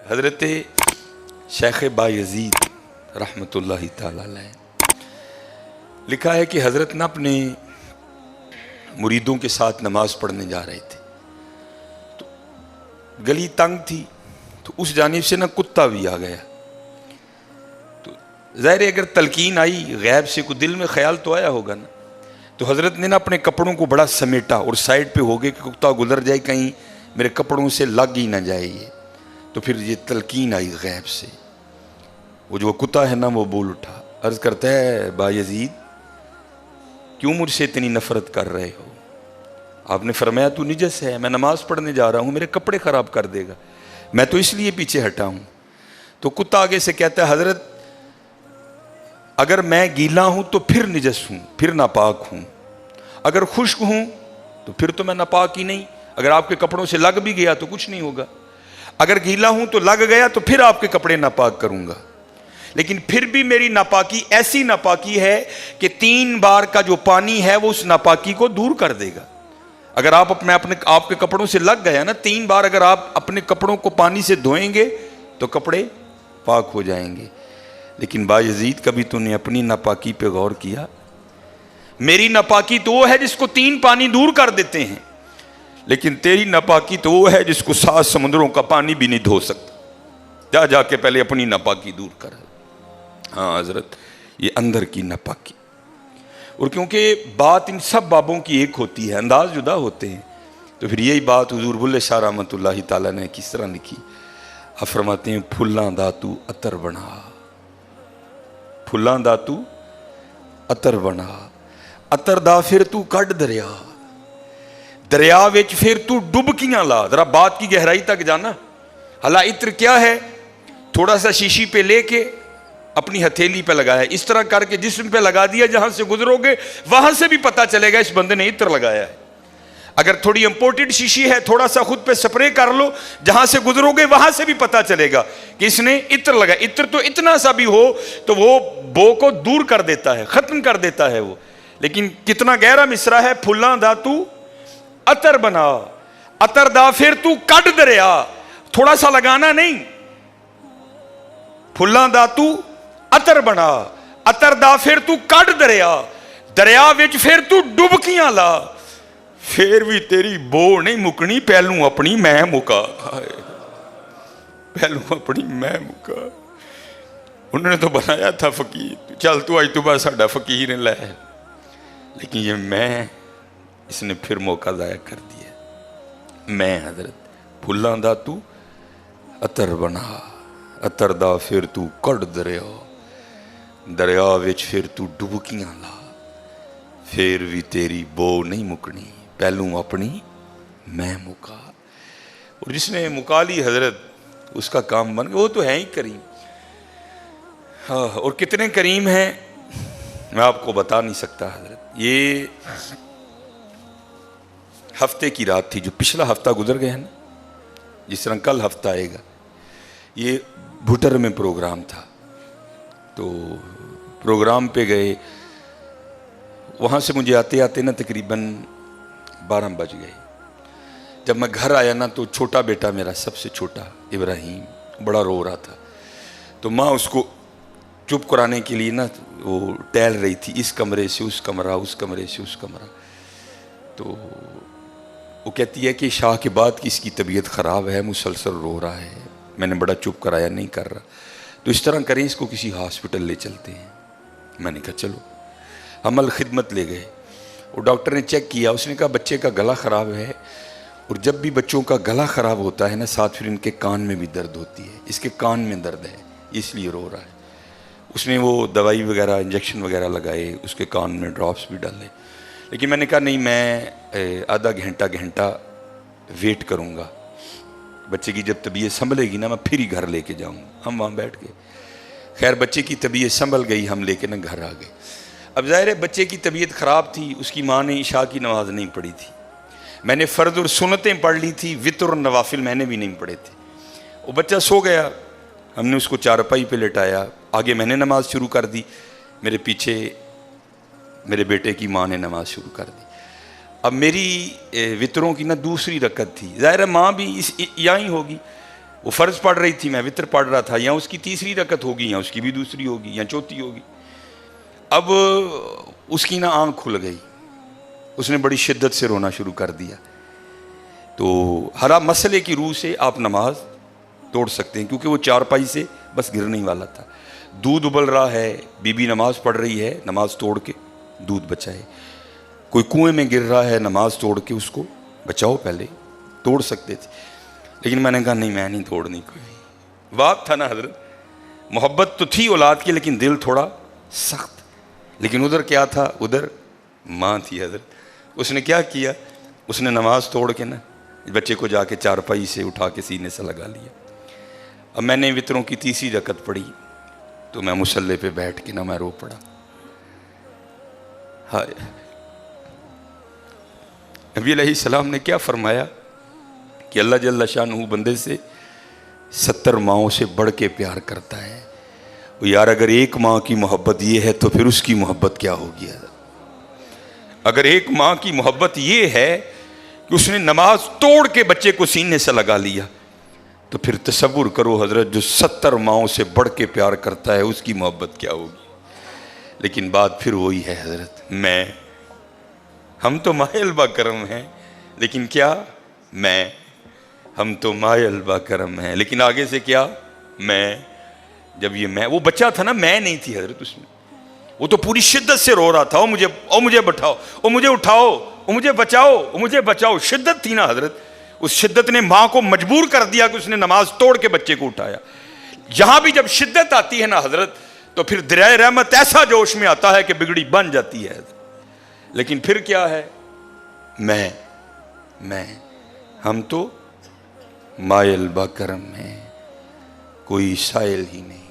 حضرت شیخ بایزید رحمۃ اللہ تعالی علیہ لکھا ہے کہ حضرت نے اپنے مریدوں کے ساتھ نماز پڑھنے جا رہے تھے تو گلی تنگ تھی تو اس جانب سے کتا بھی آ گیا. تو ظاہر اگر تلقین آئی غیب سے کوئی دل میں خیال تو آیا ہوگا نا, تو حضرت نے اپنے کپڑوں کو بڑا سمیٹا اور سائڈ پہ ہو گئے کہ کتا گزر جائے کہیں میرے کپڑوں سے لگ ہی نہ جائے یہ. تو پھر یہ تلقین آئی غیب سے, وہ جو کتا ہے نا وہ بول اٹھا, عرض کرتا ہے بایزید کیوں مجھ سے اتنی نفرت کر رہے ہو؟ آپ نے فرمایا تو نجس ہے, میں نماز پڑھنے جا رہا ہوں, میرے کپڑے خراب کر دے گا, میں تو اس لیے پیچھے ہٹا ہوں. تو کتا آگے سے کہتا ہے حضرت اگر میں گیلا ہوں تو پھر نجس ہوں, پھر ناپاک ہوں, اگر خشک ہوں تو پھر تو میں ناپاک ہی نہیں, اگر آپ کے کپڑوں سے لگ بھی گیا تو کچھ نہیں ہوگا, اگر گیلا ہوں تو لگ گیا تو پھر آپ کے کپڑے ناپاک کروں گا, لیکن پھر بھی میری ناپاکی ایسی ناپاکی ہے کہ 3 بار کا جو پانی ہے وہ اس ناپاکی کو دور کر دے گا. اگر آپ کے کپڑوں سے لگ گیا نا 3 بار, اگر آپ اپنے کپڑوں کو پانی سے دھوئیں گے تو کپڑے پاک ہو جائیں گے. لیکن بایزید کبھی تو نے اپنی ناپاکی پہ غور کیا؟ میری ناپاکی تو وہ ہے جس کو 3 پانی دور کر دیتے ہیں, لیکن تیری ناپاکی تو وہ ہے جس کو 7 سمندروں کا پانی بھی نہیں دھو سکتا. جا کے پہلے اپنی ناپاکی دور کر. ہاں حضرت یہ اندر کی ناپاکی. اور کیونکہ بات ان سب بابوں کی ایک ہوتی ہے, انداز جدا ہوتے ہیں, تو پھر یہی بات حضور بلے شاہ رحمۃ اللہ تعالیٰ نے کس طرح لکھی. آپ فرماتے ہیں پھلاں دا تو عطر بنا, پھلاں دا تو عطر بنا, عطر دا پھر تو کڈ دریا, دریا وچ پھر تو ڈبکیاں لا. ذرا بات کی گہرائی تک جانا. حالا عطر کیا ہے؟ تھوڑا سا شیشی پہ لے کے اپنی ہتھیلی پہ لگایا, اس طرح کر کے جسم پہ لگا دیا, جہاں سے گزرو گے وہاں سے بھی پتا چلے گا اس بندے نے عطر لگایا ہے. اگر تھوڑی امپورٹڈ شیشی ہے تھوڑا سا خود پہ سپرے کر لو, جہاں سے گزرو گے وہاں سے بھی پتا چلے گا کہ اس نے عطر لگایا. عطر تو اتنا سا بھی ہو تو وہ بو کو دور کر دیتا ہے, ختم کر دیتا ہے وہ. لیکن کتنا گہرا مصرع ہے, پھلاں دا تو عطر بنا, عطر دا پھر تو کڈ دریا. تھوڑا سا لگانا نہیں, پھلاں دا تو عطر بنا, عطر دا پھر تو کڈ دریا, دریا وچ پھر تو ڈبکیاں لا, پھر بھی تیری بو نہیں مکنی, پہلوں اپنی میں مکا. پہلوں اپنی میں مکا. انہوں نے تو بنایا تھا فقیر, چل تو آج تو بعد ساڈا فقیر لے, لیکن یہ میں اس نے پھر موقع ضائع کر دیا. میں حضرت پھلاں دا تو عطر بنا, عطر دا پھر تو کڈ دریا, دریا وچ پھر تو ڈبکیاں لا, پھر بھی تیری بو نہیں مکنی, پہلوں اپنی میں مکا. اور جس نے مکا لی حضرت اس کا کام بن گیا, وہ تو ہے ہی کریم. ہاں, اور کتنے کریم ہیں میں آپ کو بتا نہیں سکتا حضرت. یہ ہفتے کی رات تھی, جو پچھلا ہفتہ گزر گیا ہے نا, جس طرح کل ہفتہ آئے گا, یہ بھٹر میں پروگرام تھا. تو پروگرام پہ گئے, وہاں سے مجھے آتے آتے نا تقریباً 12 بج گئے. جب میں گھر آیا نا تو چھوٹا بیٹا میرا, سب سے چھوٹا ابراہیم, بڑا رو رہا تھا. تو ماں اس کو چپ کرانے کے لیے نا وہ ٹہل رہی تھی, اس کمرے سے اس کمرہ, اس کمرے سے اس کمرہ. تو وہ کہتی ہے کہ شاہ کے بعد کی اس کی طبیعت خراب ہے, مسلسل رو رہا ہے. میں نے بڑا چپ کرایا, نہیں کر رہا. تو اس طرح کریں, اس کو کسی ہاسپٹل لے چلتے ہیں. میں نے کہا چلو. عمل خدمت لے گئے, اور ڈاکٹر نے چیک کیا, اس نے کہا بچے کا گلا خراب ہے, اور جب بھی بچوں کا گلا خراب ہوتا ہے نا ساتھ پھر ان کے کان میں بھی درد ہوتی ہے. اس کے کان میں درد ہے اس لیے رو رہا ہے. اس نے وہ دوائی وغیرہ انجیکشن وغیرہ لگائے, اس کے کان میں ڈراپس بھی ڈالے. لیکن میں نے کہا نہیں, میں آدھا گھنٹہ ویٹ کروں گا, بچے کی جب طبیعت سنبھلے گی نا میں پھر ہی گھر لے کے جاؤں گا. ہم وہاں بیٹھ گئے. خیر بچے کی طبیعت سنبھل گئی, ہم لے کے نا گھر آ گئے. اب ظاہر ہے بچے کی طبیعت خراب تھی, اس کی ماں نے عشاء کی نماز نہیں پڑھی تھی. میں نے فرض اور سنتیں پڑھ لی تھی, وتر اور نوافل میں نے بھی نہیں پڑھے تھے. وہ بچہ سو گیا, ہم نے اس کو چارپائی پہ لٹایا, آگے میں نے نماز شروع کر دی, میرے پیچھے میرے بیٹے کی ماں نے نماز شروع کر دی. اب میری وطروں کی نا دوسری رکعت تھی, ظاہر ہے ماں بھی یہاں ہی ہوگی. وہ فرض پڑھ رہی تھی، میں وطر پڑھ رہا تھا، یا اس کی تیسری رکعت ہوگی یا اس کی بھی دوسری ہوگی یا چوتھی ہوگی. اب اس کی نا آنکھ کھل گئی، اس نے بڑی شدت سے رونا شروع کر دیا. تو ہر مسئلے کی روح سے آپ نماز توڑ سکتے ہیں، کیونکہ وہ چارپائی سے بس گرنے ہی والا تھا. دودھ ابل رہا ہے، بی بی نماز پڑھ رہی ہے، نماز توڑ کے دودھ بچائے. کوئی کنویں میں گر رہا ہے، نماز توڑ کے اس کو بچاؤ. پہلے توڑ سکتے تھے، لیکن میں نے کہا نہیں، میں نہیں توڑنی. کوئی وقت تھا نا حضرت، محبت تو تھی اولاد کی لیکن دل تھوڑا سخت. لیکن ادھر کیا تھا؟ ادھر ماں تھی حضرت. اس نے کیا کیا؟ اس نے نماز توڑ کے نا بچے کو جا کے چارپائی سے اٹھا کے سینے سے لگا لیا. اب میں نے وطروں کی تیسری رکعت پڑھی تو میں مصلی پہ بیٹھ کے نا میں رو پڑا. ہائے، نبی علیہ السلام نے کیا فرمایا کہ اللہ جل شانہ بندے سے 70 ماؤں سے بڑھ کے پیار کرتا ہے. یار اگر ایک ماں کی محبت یہ ہے تو پھر اس کی محبت کیا ہوگی؟ اگر ایک ماں کی محبت یہ ہے کہ اس نے نماز توڑ کے بچے کو سینے سے لگا لیا، تو پھر تصور کرو حضرت، جو 70 ماؤں سے بڑھ کے پیار کرتا ہے اس کی محبت کیا ہوگی. لیکن بات پھر وہی ہے حضرت، ہم تو مائل با کرم ہیں، لیکن کیا ہم تو مائل با کرم ہیں، لیکن آگے سے کیا؟ جب یہ وہ بچہ تھا نا، میں نہیں تھی حضرت اس میں. وہ تو پوری شدت سے رو رہا تھا، مجھے بٹھاؤ، مجھے اٹھاؤ، مجھے بچاؤ، مجھے بچاؤ. شدت تھی نا حضرت، اس شدت نے ماں کو مجبور کر دیا کہ اس نے نماز توڑ کے بچے کو اٹھایا. یہاں بھی جب شدت آتی ہے نا حضرت، تو پھر دریائے رحمت ایسا جوش میں آتا ہے کہ بگڑی بن جاتی ہے. لیکن پھر کیا ہے؟ ہم تو مائل با کرم ہیں، کوئی سائل ہی نہیں.